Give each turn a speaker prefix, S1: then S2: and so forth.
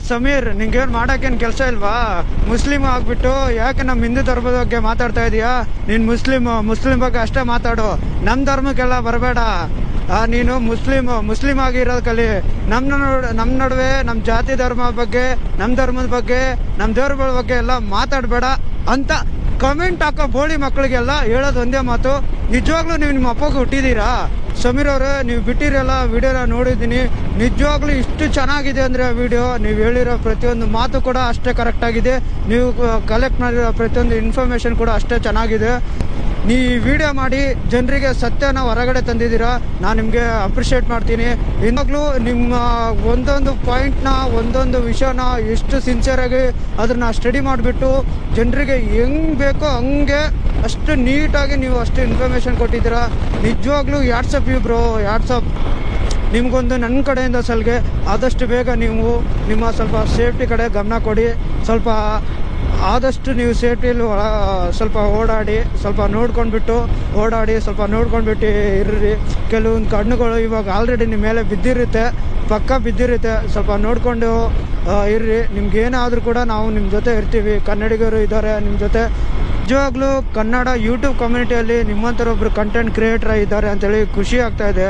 S1: ಸಮೀರ್, ನಿಂಗೇನು ಮಾಡೋಕ್ಕೇನು ಕೆಲಸ ಇಲ್ವಾ? ಮುಸ್ಲಿಮ್ ಆಗ್ಬಿಟ್ಟು ಯಾಕೆ ನಮ್ಮ ಹಿಂದೂ ಧರ್ಮದ ಬಗ್ಗೆ ಮಾತಾಡ್ತಾ ಇದೀಯಾ? ನೀನು ಮುಸ್ಲಿಂ ಬಗ್ಗೆ ಅಷ್ಟೇ ಮಾತಾಡು, ನಮ್ಮ ಧರ್ಮಕ್ಕೆಲ್ಲ ಬರಬೇಡ. ನೀನು ಮುಸ್ಲಿಂ ಆಗಿರೋದು ಕಲಿ. ನಮ್ಮ ನಡುವೆ ನಮ್ಮ ಜಾತಿ ಧರ್ಮ ಬಗ್ಗೆ, ನಮ್ಮ ಧರ್ಮದ ಬಗ್ಗೆ, ನಮ್ಮ ದೇವ್ರಗಳ ಬಗ್ಗೆ ಎಲ್ಲ ಮಾತಾಡಬೇಡ ಅಂತ ಕಮೆಂಟ್ ಹಾಕೋ ಬೋಳಿ ಮಕ್ಕಳಿಗೆಲ್ಲ ಹೇಳೋದು ಒಂದೇ ಮಾತು. ನಿಜವಾಗ್ಲೂ ನೀವು ನಿಮ್ಮ ಅಪ್ಪಗೆ ಹುಟ್ಟಿದ್ದೀರಾ? ಸಮೀರ್ ಅವರೇ, ನೀವು ಬಿಟ್ಟಿರಲ್ಲ ವಿಡಿಯೋನ ನೋಡಿದ್ದೀನಿ. ನಿಜವಾಗ್ಲೂ ಇಷ್ಟು ಚೆನ್ನಾಗಿದೆ ಅಂದರೆ ವಿಡಿಯೋ, ನೀವು ಹೇಳಿರೋ ಪ್ರತಿಯೊಂದು ಮಾತು ಕೂಡ ಅಷ್ಟೇ ಕರೆಕ್ಟಾಗಿದೆ. ನೀವು ಕಲೆಕ್ಟ್ ಮಾಡಿರೋ ಪ್ರತಿಯೊಂದು ಇನ್ಫಾರ್ಮೇಷನ್ ಕೂಡ ಅಷ್ಟೇ ಚೆನ್ನಾಗಿದೆ. ನೀ ವಿಡಿಯೋ ಮಾಡಿ ಜನರಿಗೆ ಸತ್ಯನ ಹೊರಗಡೆ ತಂದಿದ್ದೀರಾ, ನಾನು ನಿಮಗೆ ಅಪ್ರಿಷಿಯೇಟ್ ಮಾಡ್ತೀನಿ. ಇನ್ನಾಗಲೂ ನಿಮ್ಮ ಒಂದೊಂದು ಪಾಯಿಂಟ್ನ, ಒಂದೊಂದು ವಿಷಯನ ಎಷ್ಟು ಸಿನ್ಸಿಯರಾಗಿ ಅದನ್ನು ಸ್ಟಡಿ ಮಾಡಿಬಿಟ್ಟು ಜನರಿಗೆ ಹೆಂಗೆ ಬೇಕೋ ಹಂಗೆ ಅಷ್ಟು ನೀಟಾಗಿ ನೀವು ಅಷ್ಟು ಇನ್ಫಾರ್ಮೇಷನ್ ಕೊಟ್ಟಿದ್ದೀರಾ. ನಿಜವಾಗ್ಲೂ ಯಾಟ್ಸಪ್ ಬ್ರೋ, ಯಾಟ್ಸಪ್. ನಿಮಗೊಂದು ನನ್ನ ಕಡೆಯಿಂದ ಸಲ್ಗೆ, ಆದಷ್ಟು ಬೇಗ ನೀವು ನಿಮ್ಮ ಸ್ವಲ್ಪ ಸೇಫ್ಟಿ ಕಡೆ ಗಮನ ಕೊಡಿ. ಸ್ವಲ್ಪ ಆದಷ್ಟು ನೀವು ಸೇಫ್ಟಿಯಲ್ಲಿ ಸ್ವಲ್ಪ ಓಡಾಡಿ, ಸ್ವಲ್ಪ ನೋಡ್ಕೊಂಡ್ಬಿಟ್ಟು ಇರ್ರಿ. ಕೆಲವೊಂದು ಕಣ್ಣುಗಳು ಇವಾಗ ಆಲ್ರೆಡಿ ನಿಮ್ಮ ಮೇಲೆ ಬಿದ್ದಿರುತ್ತೆ, ಪಕ್ಕ ಬಿದ್ದಿರುತ್ತೆ. ಸ್ವಲ್ಪ ನೋಡಿಕೊಂಡು ಇರ್ರಿ. ನಿಮ್ಗೇನಾದರೂ ಕೂಡ ನಾವು ನಿಮ್ಮ ಜೊತೆ ಇರ್ತೀವಿ. ಕನ್ನಡಿಗರು ಇದ್ದಾರೆ ನಿಮ್ಮ ಜೊತೆ. ನಿಜವಾಗ್ಲೂ ಕನ್ನಡ ಯೂಟ್ಯೂಬ್ ಕಮ್ಯುನಿಟಿಯಲ್ಲಿ ನಿಮ್ಮಂಥರೊಬ್ಬರು ಕಂಟೆಂಟ್ ಕ್ರಿಯೇಟರ್ ಇದ್ದಾರೆ ಅಂತೇಳಿ ಖುಷಿ ಆಗ್ತಾ ಇದೆ.